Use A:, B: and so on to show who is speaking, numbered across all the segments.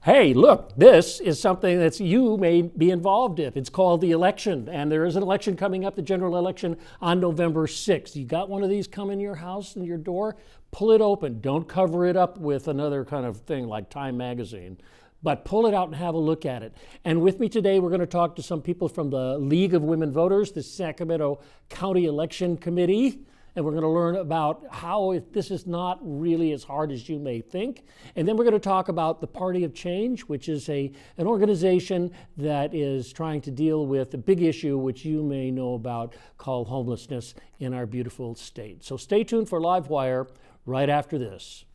A: Hey, look, this is something that you may be involved in. It's called the election, and there is an election coming up, the general election on November 6th. You got one of these come in your house and your door, pull it open. Don't cover it up with another kind of thing like Time magazine, but pull it out and have a look at it. And with me today, we're going to talk to some people from the League of Women Voters, the Sacramento County Election Committee. And we're going to learn about how this is not really as hard as you may think. And then we're going to talk about the Party of Change, which is an organization that is trying to deal with a big issue which you may know about called homelessness in our beautiful state. So stay tuned for Livewire right after this.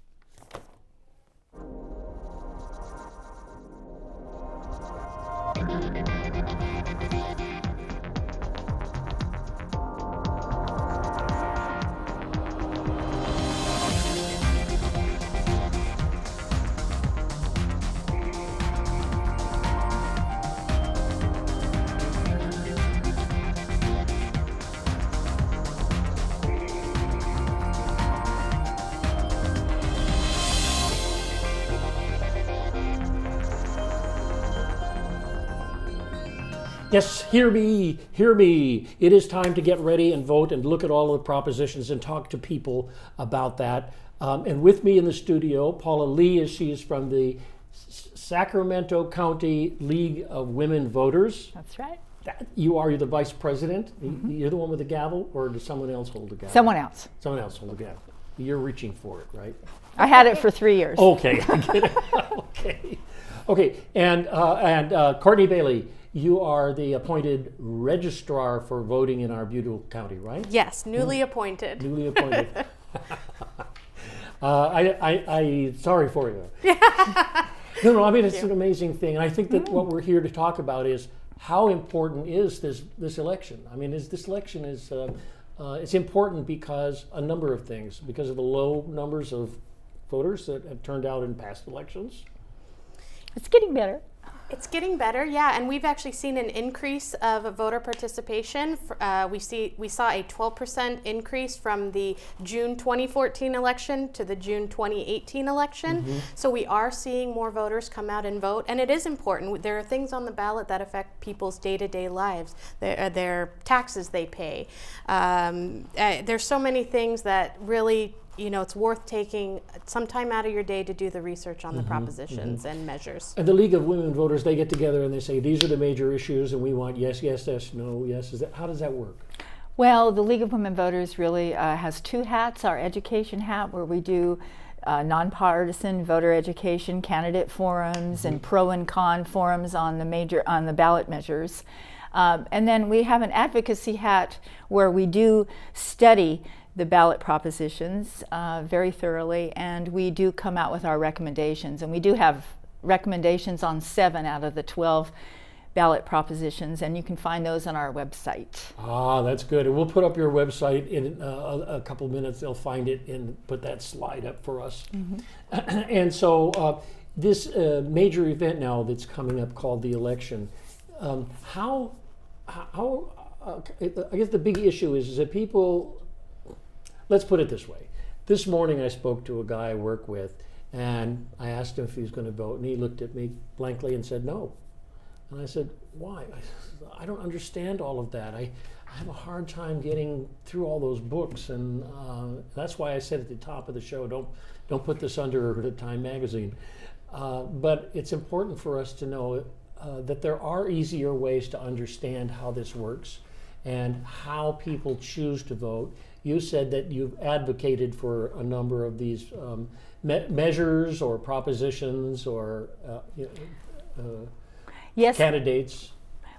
A: Yes, hear me, hear me. It is time to get ready and vote and look at all of the propositions and talk to people about that. And with me in the studio, Paula Lee, she is from the Sacramento County League of Women Voters.
B: That's right.
A: You're the vice president. Mm-hmm. You're the one with the gavel, or does someone else hold the gavel?
B: Someone else.
A: Someone else hold the gavel. You're reaching for it, right?
B: I had it for 3 years.
A: Okay, I get it. Okay, and Courtney Bailey, you are the appointed registrar for voting in our beautiful county, right?
C: Yes, newly appointed.
A: Newly appointed. I sorry for you. No, I mean, it's an amazing thing. And I think that what we're here to talk about is how important is this election? I mean, this election is it's important because a number of things, because of the low numbers of voters that have turned out in past elections.
B: It's getting better.
C: It's getting better, yeah, and we've actually seen an increase of voter participation. We saw a 12% increase from the June 2014 election to the June 2018 election. Mm-hmm. So we are seeing more voters come out and vote, and it is important. There are things on the ballot that affect people's day-to-day lives, their taxes they pay. There's so many things that really, it's worth taking some time out of your day to do the research on the propositions and measures.
A: And the League of Women Voters, they get together and they say, these are the major issues and we want yes, yes, yes, no, yes. How does that work?
B: Well, the League of Women Voters really has two hats. Our education hat, where we do nonpartisan voter education, candidate forums, and pro and con forums on the ballot measures. And then we have an advocacy hat where we do study the ballot propositions very thoroughly, and we do come out with our recommendations. And we do have recommendations on 7 out of the 12 ballot propositions, and you can find those on our website.
A: Ah, that's good. And we'll put up your website in a couple of minutes. They'll find it and put that slide up for us. Mm-hmm. And so this major event now that's coming up called the election, I guess the big issue is that people, let's put it this way. This morning I spoke to a guy I work with, and I asked him if he was going to vote, and he looked at me blankly and said no. And I said, why? I don't understand all of that. I have a hard time getting through all those books, and that's why I said at the top of the show, don't put this under the Time magazine. But it's important for us to know that there are easier ways to understand how this works and how people choose to vote. You said that you've advocated for a number of these measures or propositions or
B: yes,
A: candidates.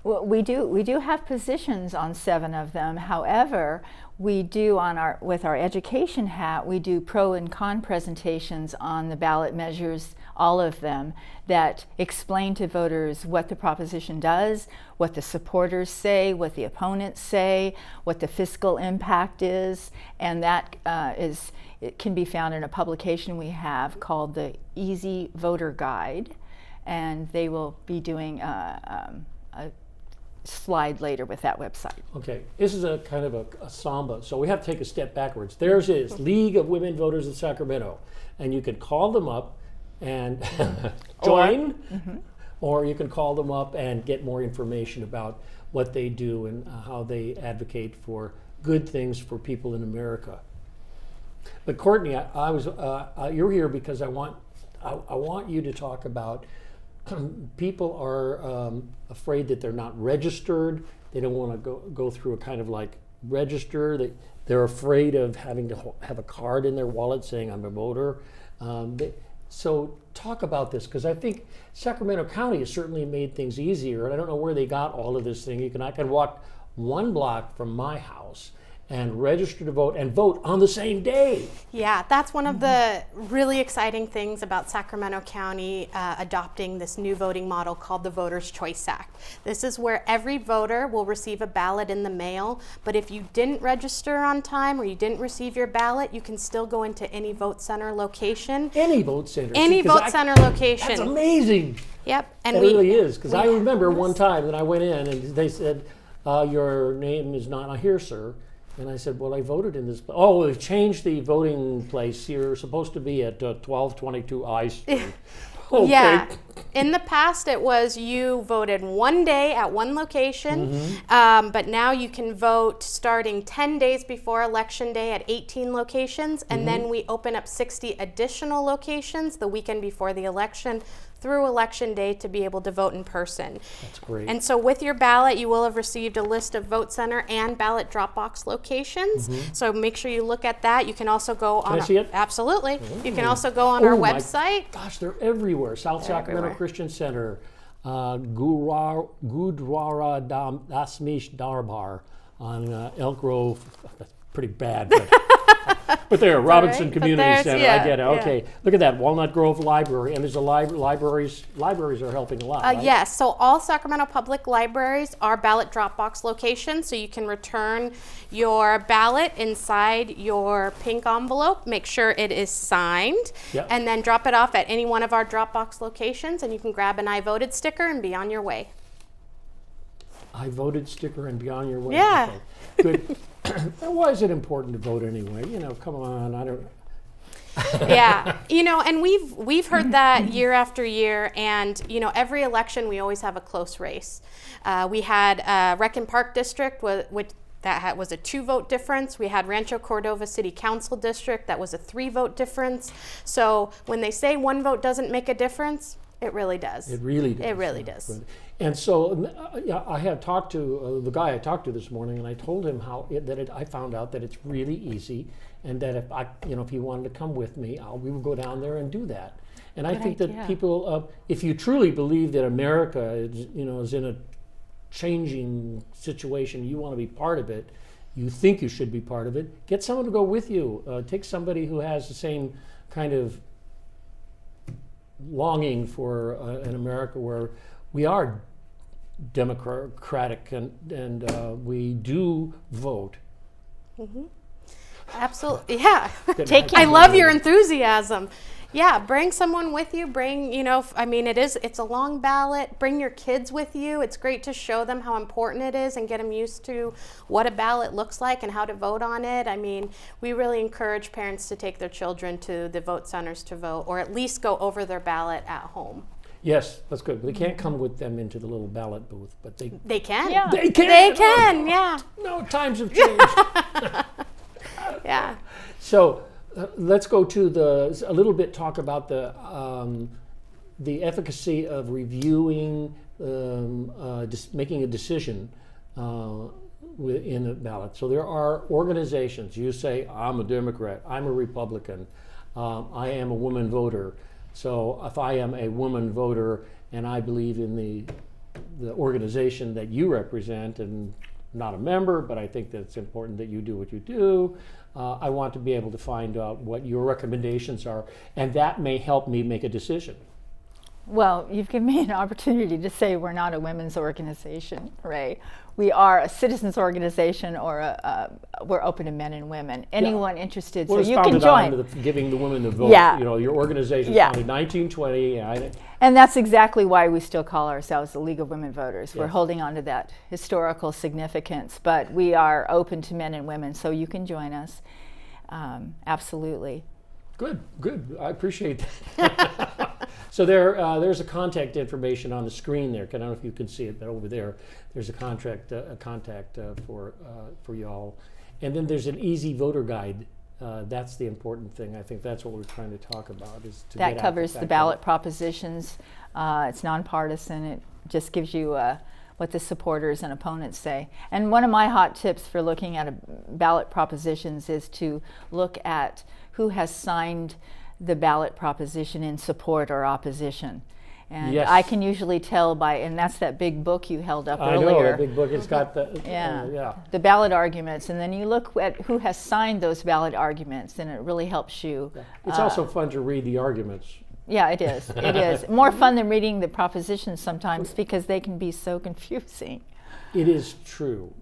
B: Well, we do have positions on 7 of them. However, we do with our education hat, we do pro and con presentations on the ballot measures, all of them, that explain to voters what the proposition does, what the supporters say, what the opponents say, what the fiscal impact is, and that it can be found in a publication we have called the Easy Voter Guide, and they will be doing a slide later with that website.
A: Okay, this is a kind of a samba, so we have to take a step backwards. There's League of Women Voters in Sacramento, and you can call them up and join, or you can call them up and get more information about what they do and how they advocate for good things for people in America. But Courtney, you're here because I want you to talk about people are afraid that they're not registered. They don't want to go through a kind of like register. They're afraid of having to have a card in their wallet saying I'm a voter. So talk about this, because I think Sacramento County has certainly made things easier, and I don't know where they got all of this thing. I can walk 1 block from my house and register to vote and vote on the same day.
C: Yeah, that's one of the really exciting things about Sacramento County adopting this new voting model called the Voters' Choice Act. This is where every voter will receive a ballot in the mail, but if you didn't register on time or you didn't receive your ballot, you can still go into any vote center location.
A: Any vote center.
C: Any vote center location.
A: That's amazing.
C: Yep. And
A: it really is, because I remember one time that I went in and they said, your name is not here, sir. And I said, well, I voted in this. Oh, they've changed the voting place. You're supposed to be at 1222 I Street. Okay.
C: Yeah. In the past, it was you voted one day at one location, but now you can vote starting 10 days before Election Day at 18 locations, and then we open up 60 additional locations the weekend before the election through Election Day to be able to vote in person.
A: That's great.
C: And so with your ballot, you will have received a list of vote center and ballot drop box locations. So make sure you look at that. You can also go on.
A: Can I see it?
C: Absolutely. You can also go on our website.
A: Gosh, they're everywhere. South Sacramento Christian Center, Gurdwara Dasmish Darbar on Elk Grove. That's pretty bad, but there, Robinson
C: right.
A: Community Center. I get it.
C: Yeah.
A: Okay, look at that, Walnut Grove Library, and there's a libraries are helping a lot. Right?
C: Yes, so all Sacramento public libraries are ballot drop box locations, so you can return your ballot inside your pink envelope, make sure it is signed, and then drop it off at any one of our drop box locations, and you can grab an I voted sticker and be on your way.
A: I voted sticker and be on your way.
C: Yeah.
A: Okay. Good. Why is it important to vote anyway? Come on, I don't know.
C: Yeah, and we've heard that year after year, and every election we always have a close race. We had Reckin Park District, which that was a 2-vote difference. We had Rancho Cordova City Council District, that was a 3-vote difference. So when they say 1 vote doesn't make a difference, it really does.
A: It really does.
C: It really does.
A: And so I had talked to the guy I talked to this morning, and I told him I found out that it's really easy, and that if he wanted to come with me, we would go down there and do that. And I think that people, if you truly believe that America is in a changing situation, you want to be part of it, you think you should be part of it, get someone to go with you. Take somebody who has the same kind of longing for an America where we are democratic and we do vote.
C: Absolutely, yeah.
B: Taking
C: I love your enthusiasm. Yeah, bring someone with you. Bring, it's a long ballot. Bring your kids with you. It's great to show them how important it is and get them used to what a ballot looks like and how to vote on it. We really encourage parents to take their children to the vote centers to vote, or at least go over their ballot at home.
A: Yes, that's good. They can't come with them into the little ballot booth, but they
C: can.
B: Yeah.
A: They can.
C: They can. Yeah.
A: No, times have changed.
C: Yeah.
A: So let's go to a little bit talk about the efficacy of reviewing, making a decision in a ballot. So there are organizations. You say, I'm a Democrat, I'm a Republican, I am a woman voter. So if I am a woman voter and I believe in the organization that you represent, and not a member, but I think that it's important that you do what you do, I want to be able to find out what your recommendations are, and that may help me make a decision.
B: Well, you've given me an opportunity to say we're not a women's organization, right? We are a citizens organization, or we're open to men and women. Anyone interested, so you can join.
A: Giving the women the vote.
B: Yeah.
A: Your organization founded 1920.
B: And that's exactly why we still call ourselves the League of Women Voters. We're holding on to that historical significance, but we are open to men and women, so you can join us. Absolutely.
A: Good. I appreciate that. So there's a contact information on the screen there. I don't know if you can see it, but over there, there's a contact for y'all. And then there's an easy voter guide. That's the important thing. I think that's what we're trying to talk about. Is to
B: That
A: get
B: covers
A: out
B: the ballot propositions. It's nonpartisan. It just gives you what the supporters and opponents say. And one of my hot tips for looking at ballot propositions is to look at who has signed the ballot proposition in support or opposition. And
A: Yes.
B: I can usually tell by, and that's that big book you held up
A: I
B: earlier.
A: know, that big book. It's got the
B: Yeah, the ballot arguments, and then you look at who has signed those ballot arguments, and it really helps you.
A: It's also fun to read the arguments.
B: Yeah, it is. It is more fun than reading the propositions sometimes because they can be so confusing.
A: It is true.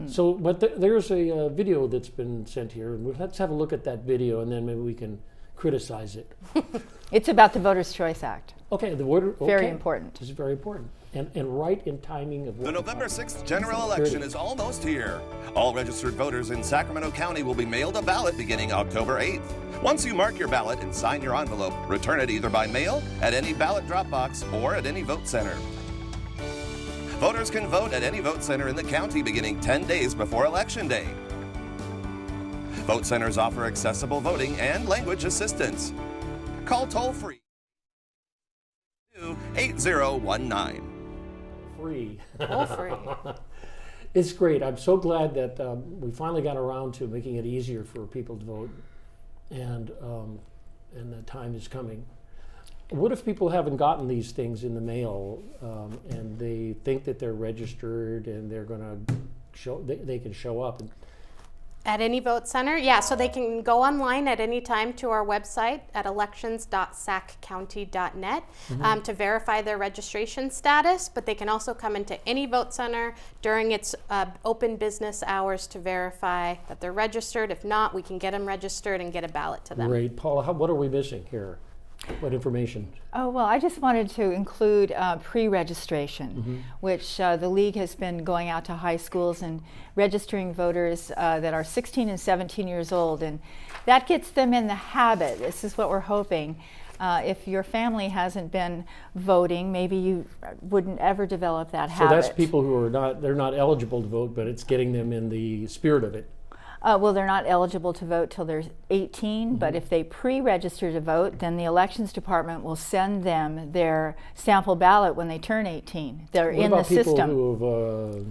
A: So, but there's a video that's been sent here, and let's have a look at that video, and then maybe we can criticize it.
B: It's about the Voters' Choice Act.
A: Okay, the voter. Okay.
B: Very important.
A: This is very important, and right in timing of what
D: The November 6th general election is almost here. All registered voters in Sacramento County will be mailed a ballot beginning October 8th. Once you mark your ballot and sign your envelope, return it either by mail, at any ballot drop box, or at any vote center. Voters can vote at any vote center in the county beginning 10 days before Election Day. Vote centers offer accessible voting and language assistance. Call toll-free 8019.
A: free.
C: All free.
A: It's great. I'm so glad that we finally got around to making it easier for people to vote, and the time is coming. What if people haven't gotten these things in the mail, and they think that they're registered and they're going to show? They can show up.
C: At any vote center, yeah, so they can go online at any time to our website at elections.saccounty.net to verify their registration status, but they can also come into any vote center during its open business hours to verify that they're registered. If not, we can get them registered and get a ballot to them.
A: Great. Paula, what are we missing here? What information?
B: Oh, well, I just wanted to include pre-registration, which the League has been going out to high schools and registering voters that are 16 and 17 years old, and that gets them in the habit. This is what we're hoping. If your family hasn't been voting, maybe you wouldn't ever develop that habit.
A: So that's people who are they're not eligible to vote, but it's getting them in the spirit of it.
B: Well, they're not eligible to vote till they're 18, but if they pre-register to vote, then the elections department will send them their sample ballot when they turn 18. They're in the system.
A: What about people who have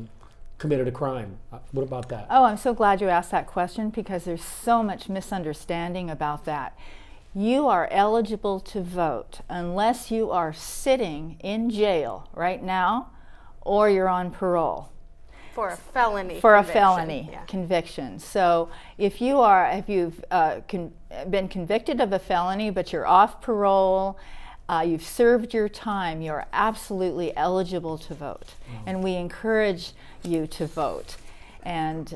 A: committed a crime? What about that?
B: Oh, I'm so glad you asked that question because there's so much misunderstanding about that. You are eligible to vote unless you are sitting in jail right now or you're on parole.
C: For a felony
B: For
C: conviction.
B: a felony
C: Yeah.
B: conviction. So if you've been convicted of a felony but you're off parole, you've served your time, you're absolutely eligible to vote. And we encourage you to vote. And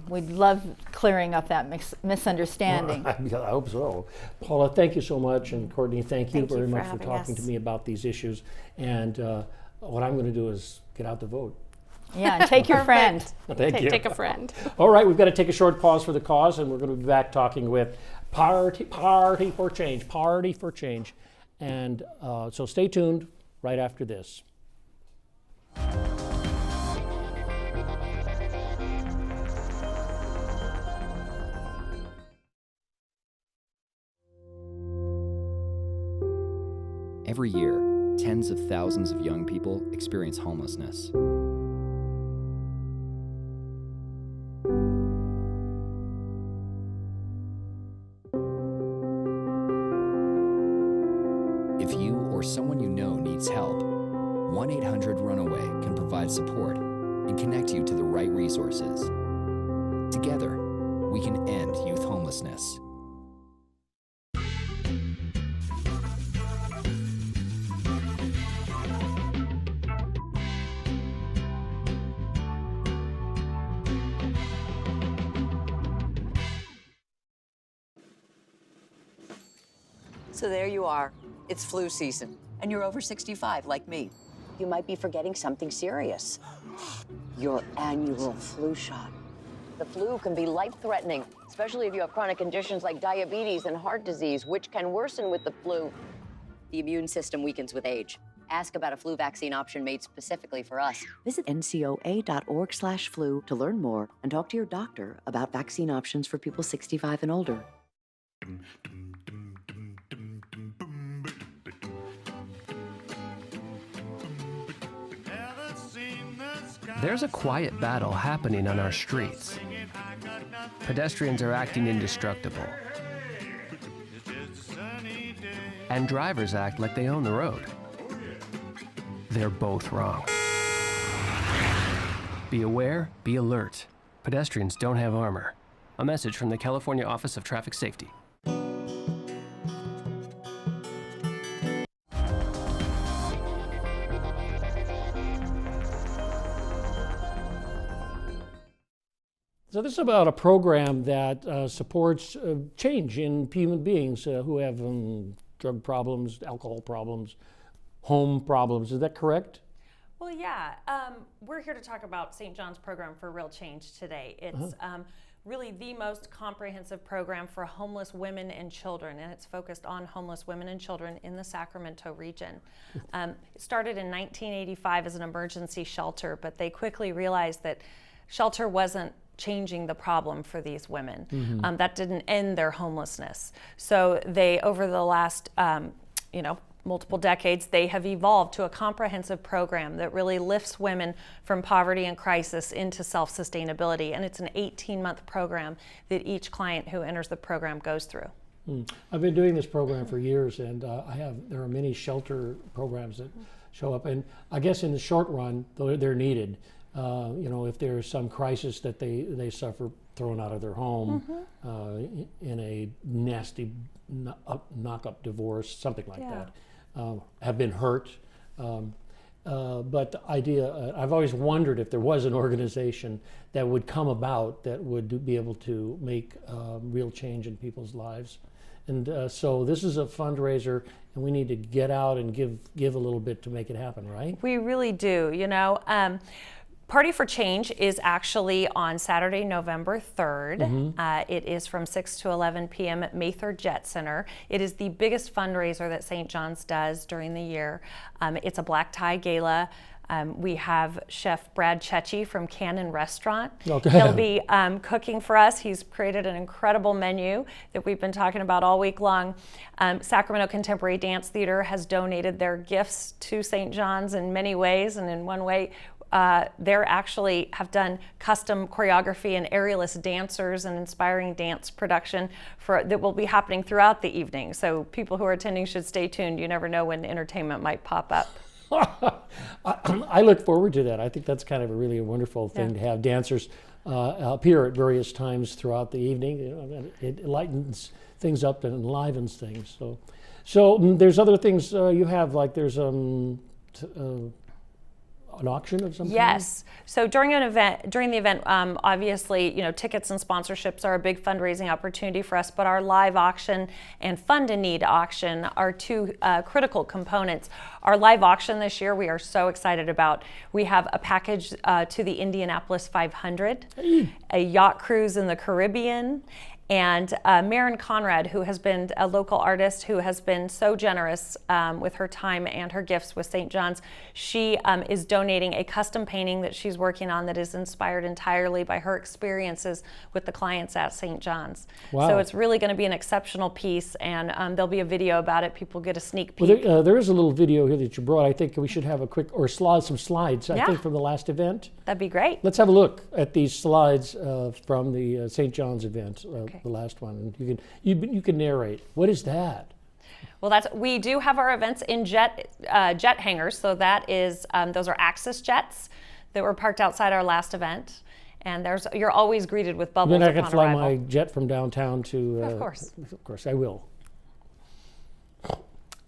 B: we'd love clearing up that misunderstanding.
A: I hope so. Paula, thank you so much. And Courtney, thank you very
C: you for
A: much for
C: having
A: talking
C: us.
A: to me about these issues. And what I'm going to do is get out to vote.
B: Yeah, and take your friend.
A: Thank you.
C: Take a friend.
A: All right, we've got to take a short pause for the cause, and we're going to be back talking with Party for Change. And so stay tuned right after this.
E: Every year, tens of thousands of young people experience homelessness. If you or someone you know needs help, 1-800-RUNAWAY can provide support and connect you to the right resources. Together, we can end youth homelessness.
F: So there you are. It's flu season, and you're over 65 like me.
G: You might be forgetting something serious. Your annual flu shot. The flu can be life-threatening, especially if you have chronic conditions like diabetes and heart disease, which can worsen with the flu. The immune system weakens with age. Ask about a flu vaccine option made specifically for us. Visit ncoa.org/flu to learn more and talk to your doctor about vaccine options for people 65 and older.
H: There's a quiet battle happening on our streets. Pedestrians are acting indestructible. And drivers act like they own the road. They're both wrong. Be aware, be alert. Pedestrians don't have armor. A message from the California Office of Traffic Safety.
A: So this is about a program that supports change in human beings who have drug problems, alcohol problems, home problems. Is that correct?
I: Well, yeah. We're here to talk about St. John's program for real change today. It's really the most comprehensive program for homeless women and children, and it's focused on homeless women and children in the Sacramento region. It started in 1985 as an emergency shelter, but they quickly realized that shelter wasn't changing the problem for these women. That didn't end their homelessness. So they, over the last, multiple decades, they have evolved to a comprehensive program that really lifts women from poverty and crisis into self-sustainability. And it's an 18-month program that each client who enters the program goes through.
A: I've been doing this program for years, and there are many shelter programs that show up. And I guess in the short run, they're needed. If there's some crisis that they suffer thrown out of their home in a nasty knock-up divorce, something like that, have been hurt. But the idea, I've always wondered if there was an organization that would come about that would be able to make real change in people's lives. And so this is a fundraiser, and we need to get out and give a little bit to make it happen, right?
I: We really do. Party for Change is actually on Saturday, November 3rd. It is from 6 to 11 p.m. at Mather Jet Center. It is the biggest fundraiser that St. John's does during the year. It's a black tie gala. We have Chef Brad Chechi from Cannon Restaurant.
A: Okay.
I: He'll be cooking for us. He's created an incredible menu that we've been talking about all week long. Sacramento Contemporary Dance Theater has donated their gifts to St. John's in many ways, and in one way, they actually have done custom choreography and aerialist dancers and inspiring dance production that will be happening throughout the evening. So people who are attending should stay tuned. You never know when entertainment might pop up.
A: I look forward to that. I think that's kind of a really wonderful thing to have dancers appear at various times throughout the evening. It lightens things up and enlivens things. So there's other things you have, like there's an auction of some kind?
I: Yes. So during the event, obviously, tickets and sponsorships are a big fundraising opportunity for us, but our live auction and Fund a Need auction are two critical components. Our live auction this year, we are so excited about. We have a package to the Indianapolis 500, a yacht cruise in the Caribbean, and Maren Conrad, who has been a local artist who has been so generous with her time and her gifts with St. John's. She is donating a custom painting that she's working on that is inspired entirely by her experiences with the clients at St. John's.
A: Wow.
I: So it's really going to be an exceptional piece, and there'll be a video about it. People get a sneak peek.
A: Well, there is a little video here that you brought. I think we should have a quick, or some slides, I think, from the last event.
I: That'd be great.
A: Let's have a look at these slides from the St. John's event, the last one. And you can narrate. What is that?
I: Well, we do have our events in jet hangars. So that is those are Axis jets that were parked outside our last event, and you're always greeted with bubbles.
A: Then I can
I: upon
A: fly
I: arrival.
A: my jet from downtown to.
I: Of course.
A: Of course, I will.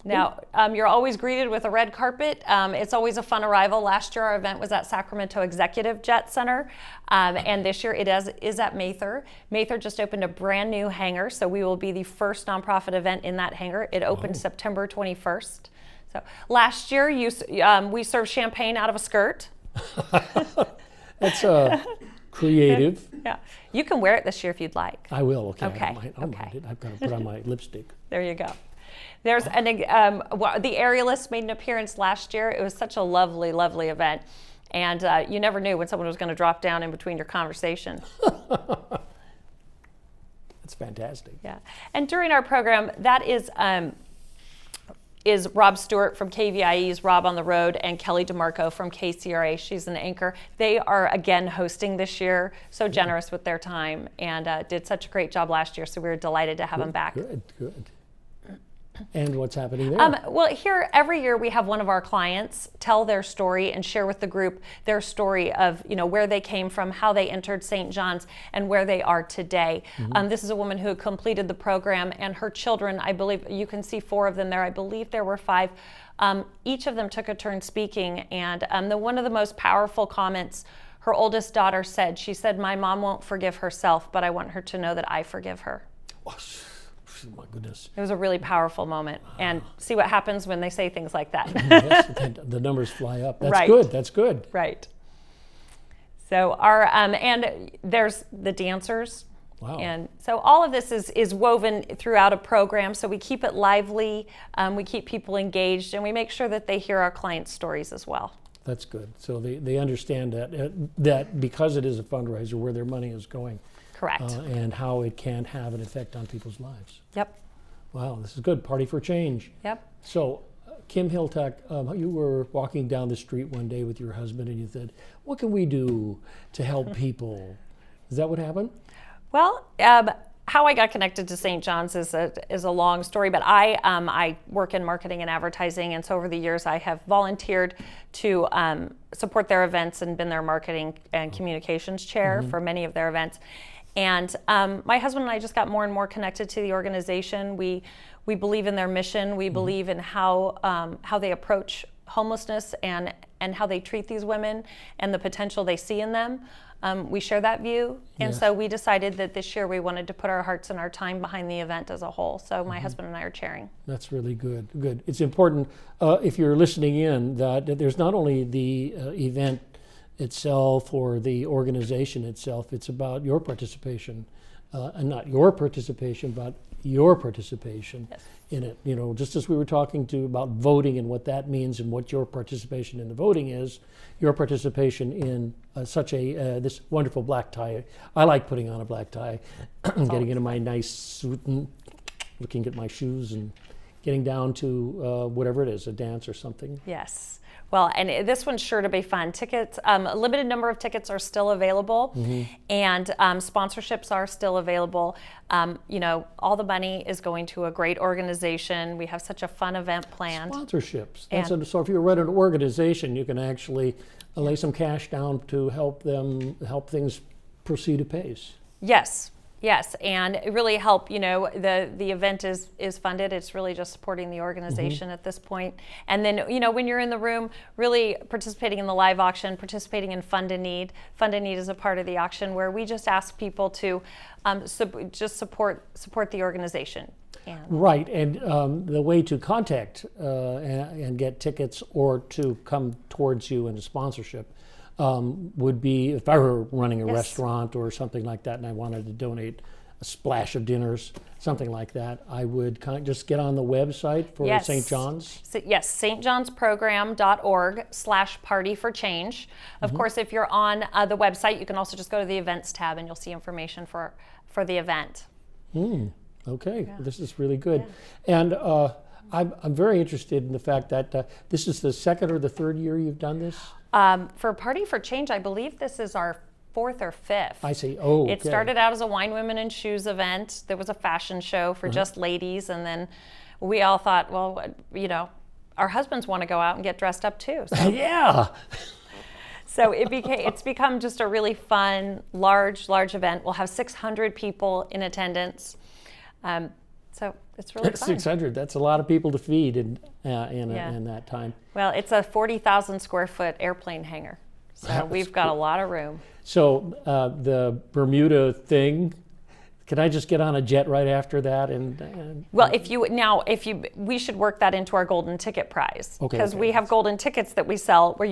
I: Now, you're always greeted with a red carpet. It's always a fun arrival. Last year, our event was at Sacramento Executive Jet Center, and this year it is at Mather. Mather just opened a brand new hangar, so we will be the first nonprofit event in that hangar. It opened September 21st. So last year, we served champagne out of a skirt.
A: That's creative.
I: Yeah, you can wear it this year if you'd like.
A: I will. Okay.
I: Okay.
A: I don't mind it. I've got to put on my lipstick.
I: There you go. There's the aerialists made an appearance last year. It was such a lovely, lovely event. And you never knew when someone was going to drop down in between your conversation.
A: That's fantastic.
I: Yeah. And during our program, that is Rob Stewart from KVIE's Rob on the Road and Kelly DeMarco from KCRA. She's an anchor. They are again hosting this year, so generous with their time, and did such a great job last year, so we were delighted to have them back.
A: Good. And what's happening there?
I: Well, here every year we have one of our clients tell their story and share with the group their story of where they came from, how they entered St. John's, and where they are today. This is a woman who completed the program, and her children, I believe you can see 4 of them there. I believe there were 5. Each of them took a turn speaking, and one of the most powerful comments her oldest daughter said, she said, "My mom won't forgive herself, but I want her to know that I forgive her."
A: My goodness.
I: It was a really powerful moment. And see what happens when they say things like that.
A: Yes, the numbers fly up. That's
I: right.
A: Good. That's good.
I: Right. So our and there's the dancers.
A: Wow.
I: And so all of this is woven throughout a program. So we keep it lively, we keep people engaged, and we make sure that they hear our clients' stories as well.
A: That's good. So they understand that because it is a fundraiser, where their money is going.
I: Correct.
A: And how it can have an effect on people's lives.
I: Yep.
A: Wow, this is good. Party for change.
I: Yep.
A: So, Kim Hiltuck, you were walking down the street one day with your husband, and you said, "What can we do to help people?" Is that what happened?
I: Well, how I got connected to St. John's is a long story, but I work in marketing and advertising, and so over the years I have volunteered to support their events and been their marketing and communications chair for many of their events. And my husband and I just got more and more connected to the organization. We believe in their mission. We believe in how they approach homelessness and how they treat these women and the potential they see in them. We share that view, and so we decided that this year we wanted to put our hearts and our time behind the event as a whole. So my husband and I are chairing.
A: That's really good. Good. It's important, if you're listening in, that there's not only the event itself or the organization itself, it's about your participation, and not your participation, but your participation in it. Just as we were talking about voting and what that means and what your participation in the voting is, your participation in this wonderful black tie. I like putting on a black tie, getting into my nice suit and looking at my shoes and getting down to whatever it is, a dance or something.
I: Yes. Well, and this one's sure to be fun. Tickets, a limited number of tickets are still available, and sponsorships are still available. All the money is going to a great organization. We have such a fun event planned.
A: Sponsorships. So if you run an organization, you can actually lay some cash down to help things proceed apace.
I: Yes, and it really help, the event is funded. It's really just supporting the organization at this point. And then, when you're in the room, really participating in the live auction, participating in Fund a Need. Fund a Need is a part of the auction where we just ask people to just support the organization.
A: Right, and the way to contact and get tickets or to come towards you in a sponsorship would be, if I were running a restaurant or something like that and I wanted to donate a splash of dinners, something like that, I would just get on the website for St. John's?
I: Yes, stjohnsprogram.org/partyforchange. Of course, if you're on the website, you can also just go to the events tab and you'll see information for the event.
A: Okay, this is really good. Yeah. And I'm very interested in the fact that this is the second or the third year you've done this?
I: For Party for Change, I believe this is our 4th or 5th.
A: I see. Oh, okay.
I: It started out as a Wine, Women, and Shoes event. There was a fashion show for just ladies, and then we all thought, well, our husbands want to go out and get dressed up too. So.
A: Yeah.
I: So it's become just a really fun, large event. We'll have 600 people in attendance. So it's really fun.
A: 600, that's a lot of people to feed in that time.
I: Well, it's a 40,000 square foot airplane hangar. So we've got a lot of room.
A: So the Bermuda thing, can I just get on a jet right after that?
I: Well, we should work that into our golden ticket prize. Because we have golden tickets that we sell where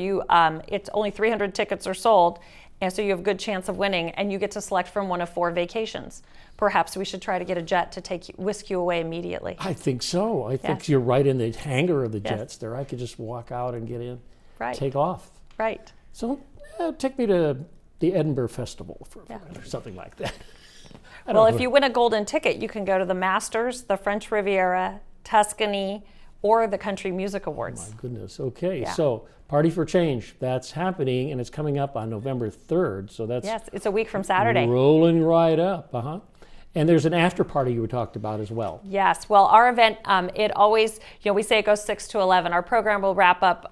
I: it's only 300 tickets are sold, And so you have a good chance of winning, and you get to select from one of 4 vacations. Perhaps we should try to get a jet to whisk you away immediately.
A: I think so. I think you're right in the hangar of the jets there. I could just walk out and get in, take off.
I: Right.
A: So take me to the Edinburgh Festival or something like that.
I: Well, if you win a golden ticket, you can go to the Masters, the French Riviera, Tuscany, or the Country Music Awards.
A: My goodness. Okay, so Party for Change, that's happening, and it's coming up on November 3rd. So that's
I: it's a week from Saturday.
A: Rolling right up. And there's an after party you talked about as well.
I: Yes. Well, our event, it always, we say it goes 6 to 11. Our program will wrap up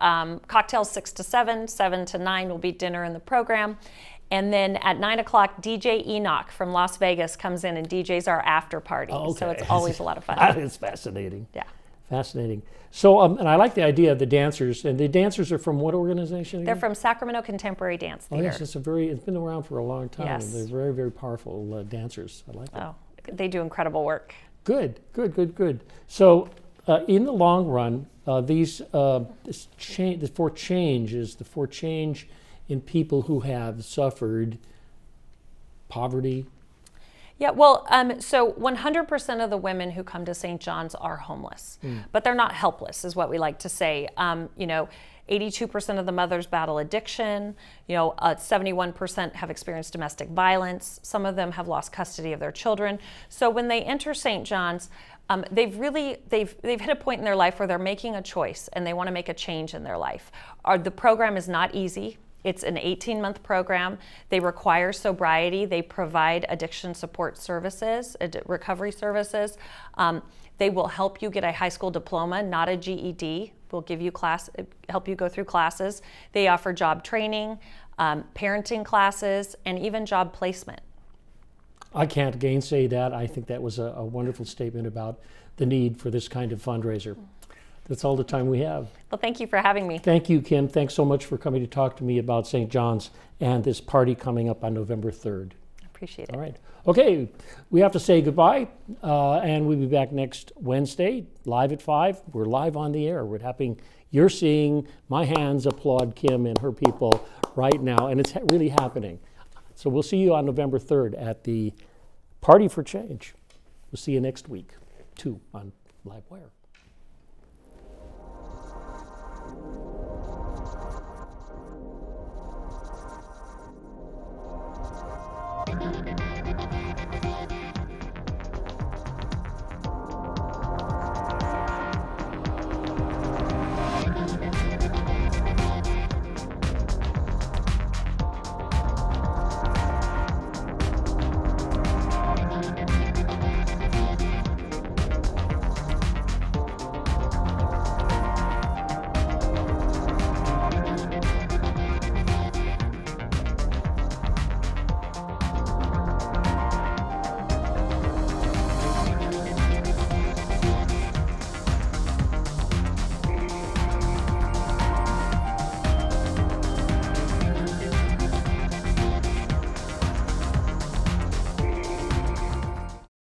I: cocktails 6 to 7, 7 to 9 will be dinner in the program. And then at 9 o'clock, DJ Enoch from Las Vegas comes in and DJs our after party.
A: Okay.
I: So it's always a lot of fun.
A: That is fascinating.
I: Yeah.
A: Fascinating. So, and I like the idea of the dancers. And the dancers are from what organization again?
I: They're from Sacramento Contemporary Dance Theater.
A: Oh, yes, it's been around for a long time.
I: Yes.
A: They're very, very powerful dancers. I like that.
I: Oh, they do incredible work.
A: Good. So, in the long run, this for change is the for change in people who have suffered poverty.
I: Yeah, well, so 100% of the women who come to St. John's are homeless, but they're not helpless, is what we like to say. 82% of the mothers battle addiction. 71% have experienced domestic violence. Some of them have lost custody of their children. So when they enter St. John's, they've hit a point in their life where they're making a choice and they want to make a change in their life. The program is not easy. It's an 18-month program. They require sobriety. They provide addiction support services, recovery services. They will help you get a high school diploma, not a GED. We'll give you help you go through classes. They offer job training, parenting classes, and even job placement.
A: I can't gainsay that. I think that was a wonderful statement about the need for this kind of fundraiser. That's all the time we have.
I: Well, thank you for having me.
A: Thank you, Kim. Thanks so much for coming to talk to me about St. John's and this party coming up on November 3rd.
I: Appreciate it.
A: All right. Okay, we have to say goodbye, and we'll be back next Wednesday, live at 5. We're live on the air. You're seeing my hands applaud Kim and her people right now, and it's really happening. So we'll see you on November 3rd at the Party for Change. We'll see you next week, too, on Livewire.
J: Thank you.